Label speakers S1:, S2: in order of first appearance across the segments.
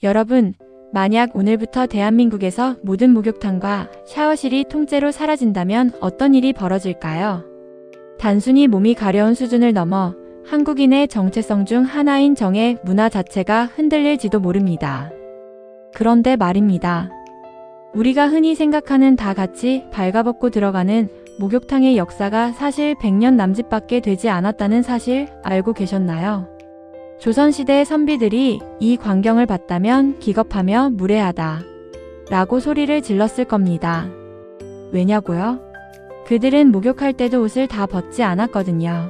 S1: 여러분, 만약 오늘부터 대한민국에서 모든 목욕탕과 샤워실이 통째로 사라진다면 어떤 일이 벌어질까요? 단순히 몸이 가려운 수준을 넘어 한국인의 정체성 중 하나인 정의 문화 자체가 흔들릴지도 모릅니다. 그런데 말입니다. 우리가 흔히 생각하는 다 같이 발가벗고 들어가는 목욕탕의 역사가 사실 100년 남짓밖에 되지 않았다는 사실 알고 계셨나요? 조선시대의 선비들이 이 광경을 봤다면 기겁하며 무례하다 라고 소리를 질렀을 겁니다. 왜냐고요? 그들은 목욕할 때도 옷을 다 벗지 않았거든요.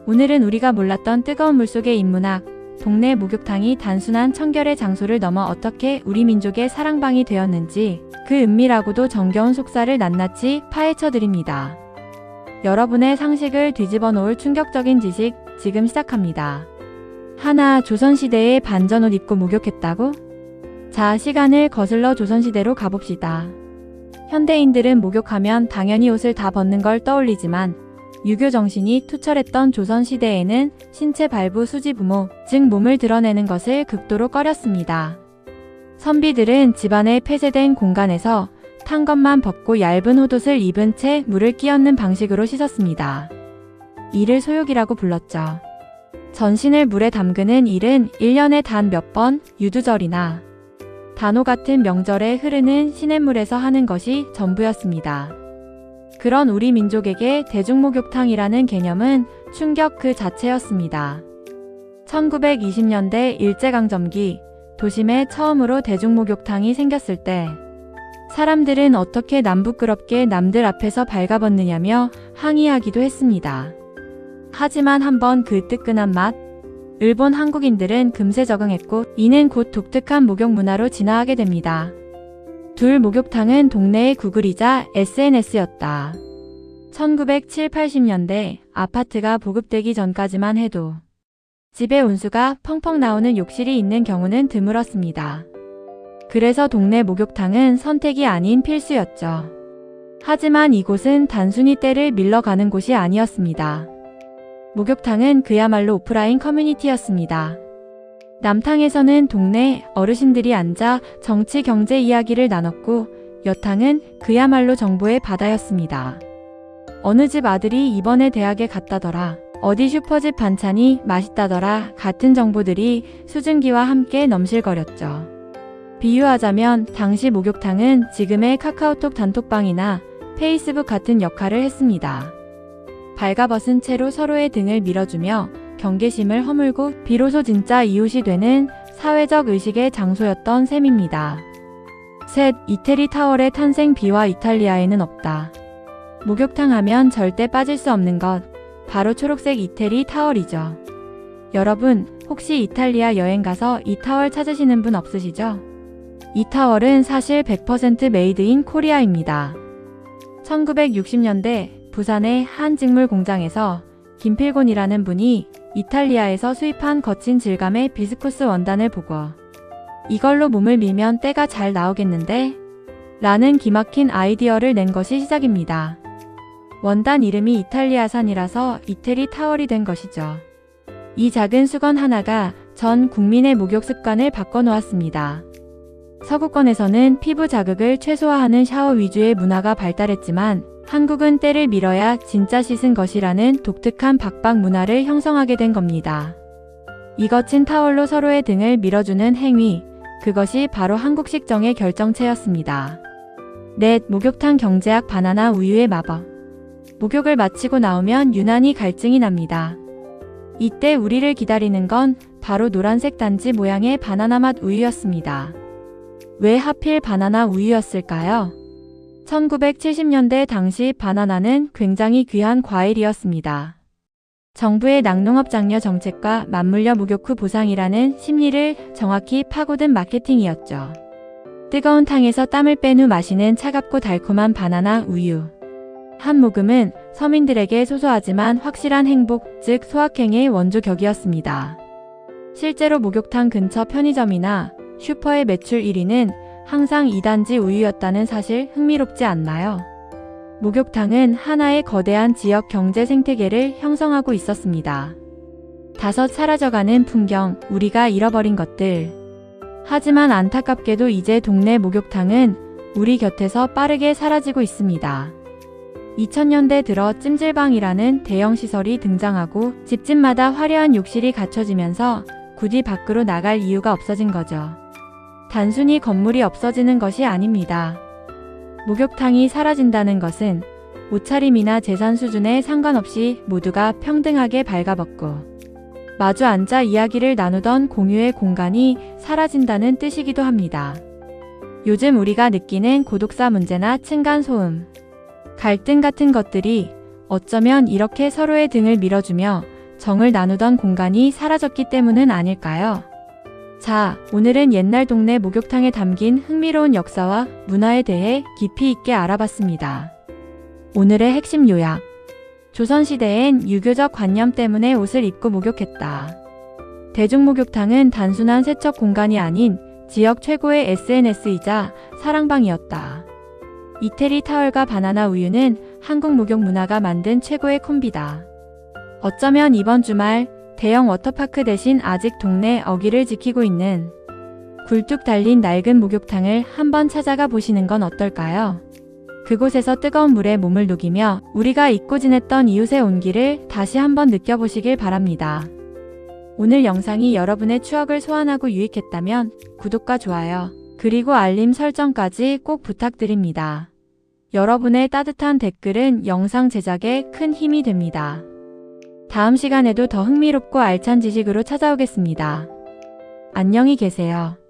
S1: 오늘은 우리가 몰랐던 뜨거운 물속의 인문학, 동네 목욕탕이 단순한 청결의 장소를 넘어 어떻게 우리 민족의 사랑방이 되었는지 그 은밀하고도 정겨운 속살을 낱낱이 파헤쳐드립니다. 여러분의 상식을 뒤집어 놓을 충격적인 지식 지금 시작합니다. 하나, 조선시대에 반전옷 입고 목욕했다고? 자, 시간을 거슬러 조선시대로 가봅시다. 현대인들은 목욕하면 당연히 옷을 다 벗는 걸 떠올리지만 유교 정신이 투철했던 조선시대에는 신체 발부 수지 부모, 즉 몸을 드러내는 것을 극도로 꺼렸습니다. 선비들은 집안의 폐쇄된 공간에서 탄 것만 벗고 얇은 헛옷을 입은 채 물을 끼얹는 방식으로 씻었습니다. 이를 소욕이라고 불렀죠. 전신을 물에 담그는 일은 1년에 단 몇 번 유두절이나 단오 같은 명절에 흐르는 시냇물에서 하는 것이 전부였습니다. 그런 우리 민족에게 대중목욕탕이라는 개념은 충격 그 자체였습니다. 1920년대 일제강점기 도심에 처음으로 대중목욕탕이 생겼을 때 사람들은 어떻게 남부끄럽게 남들 앞에서 발가벗느냐며 항의하기도 했습니다. 하지만 한번 그 뜨끈한 맛, 일본 한국인들은 금세 적응했고 이는 곧 독특한 목욕 문화로 진화하게 됩니다. 둘, 목욕탕은 동네의 구글이자 SNS였다. 1970, 80년대 아파트가 보급되기 전까지만 해도 집에 온수가 펑펑 나오는 욕실이 있는 경우는 드물었습니다. 그래서 동네 목욕탕은 선택이 아닌 필수였죠. 하지만 이곳은 단순히 때를 밀러 가는 곳이 아니었습니다. 목욕탕은 그야말로 오프라인 커뮤니티였습니다. 남탕에서는 동네 어르신들이 앉아 정치 경제 이야기를 나눴고 여탕은 그야말로 정보의 바다였습니다. 어느 집 아들이 이번에 대학에 갔다더라. 어디 슈퍼집 반찬이 맛있다더라. 같은 정보들이 수증기와 함께 넘실거렸죠. 비유하자면 당시 목욕탕은 지금의 카카오톡 단톡방이나 페이스북 같은 역할을 했습니다. 발가벗은 채로 서로의 등을 밀어주며 경계심을 허물고 비로소 진짜 이웃이 되는 사회적 의식의 장소였던 셈입니다. 셋, 이태리 타월의 탄생 비와 이탈리아에는 없다. 목욕탕 하면 절대 빠질 수 없는 것, 바로 초록색 이태리 타월이죠. 여러분, 혹시 이탈리아 여행 가서 이 타월 찾으시는 분 없으시죠? 이 타월은 사실 100% 메이드 인 코리아입니다. 1960년대 부산의 한 직물 공장에서 김필곤이라는 분이 이탈리아에서 수입한 거친 질감의 비스코스 원단을 보고 이걸로 몸을 밀면 때가 잘 나오겠는데? 라는 기막힌 아이디어를 낸 것이 시작입니다. 원단 이름이 이탈리아산이라서 이태리 타월이 된 것이죠. 이 작은 수건 하나가 전 국민의 목욕 습관을 바꿔놓았습니다. 서구권에서는 피부 자극을 최소화하는 샤워 위주의 문화가 발달했지만 한국은 때를 밀어야 진짜 씻은 것이라는 독특한 박박 문화를 형성하게 된 겁니다. 이 거친 타월로 서로의 등을 밀어주는 행위, 그것이 바로 한국식 정의 결정체였습니다. 넷, 목욕탕 경제학 바나나 우유의 마법. 목욕을 마치고 나오면 유난히 갈증이 납니다. 이때 우리를 기다리는 건 바로 노란색 단지 모양의 바나나 맛 우유였습니다. 왜 하필 바나나 우유였을까요? 1970년대 당시 바나나는 굉장히 귀한 과일이었습니다. 정부의 낙농업 장려 정책과 맞물려 목욕 후 보상이라는 심리를 정확히 파고든 마케팅이었죠. 뜨거운 탕에서 땀을 뺀 후 마시는 차갑고 달콤한 바나나 우유. 한 모금은 서민들에게 소소하지만 확실한 행복, 즉 소확행의 원조격이었습니다. 실제로 목욕탕 근처 편의점이나 슈퍼의 매출 1위는 항상 2단지 우유였다는 사실 흥미롭지 않나요? 목욕탕은 하나의 거대한 지역 경제 생태계를 형성하고 있었습니다. 다섯, 사라져가는 풍경, 우리가 잃어버린 것들. 하지만 안타깝게도 이제 동네 목욕탕은 우리 곁에서 빠르게 사라지고 있습니다. 2000년대 들어 찜질방이라는 대형 시설이 등장하고 집집마다 화려한 욕실이 갖춰지면서 굳이 밖으로 나갈 이유가 없어진 거죠. 단순히 건물이 없어지는 것이 아닙니다. 목욕탕이 사라진다는 것은 옷차림이나 재산 수준에 상관없이 모두가 평등하게 발가벗고 마주 앉아 이야기를 나누던 공유의 공간이 사라진다는 뜻이기도 합니다. 요즘 우리가 느끼는 고독사 문제나 층간소음, 갈등 같은 것들이 어쩌면 이렇게 서로의 등을 밀어주며 정을 나누던 공간이 사라졌기 때문은 아닐까요? 자, 오늘은 옛날 동네 목욕탕에 담긴 흥미로운 역사와 문화에 대해 깊이 있게 알아봤습니다. 오늘의 핵심 요약. 조선시대엔 유교적 관념 때문에 옷을 입고 목욕했다. 대중목욕탕은 단순한 세척 공간이 아닌 지역 최고의 SNS이자 사랑방이었다. 이태리 타월과 바나나 우유는 한국 목욕 문화가 만든 최고의 콤비다. 어쩌면 이번 주말 대형 워터파크 대신 아직 동네 어귀를 지키고 있는 굴뚝 달린 낡은 목욕탕을 한번 찾아가 보시는 건 어떨까요? 그곳에서 뜨거운 물에 몸을 녹이며 우리가 잊고 지냈던 이웃의 온기를 다시 한번 느껴보시길 바랍니다. 오늘 영상이 여러분의 추억을 소환하고 유익했다면 구독과 좋아요, 그리고 알림 설정까지 꼭 부탁드립니다. 여러분의 따뜻한 댓글은 영상 제작에 큰 힘이 됩니다. 다음 시간에도 더 흥미롭고 알찬 지식으로 찾아오겠습니다. 안녕히 계세요.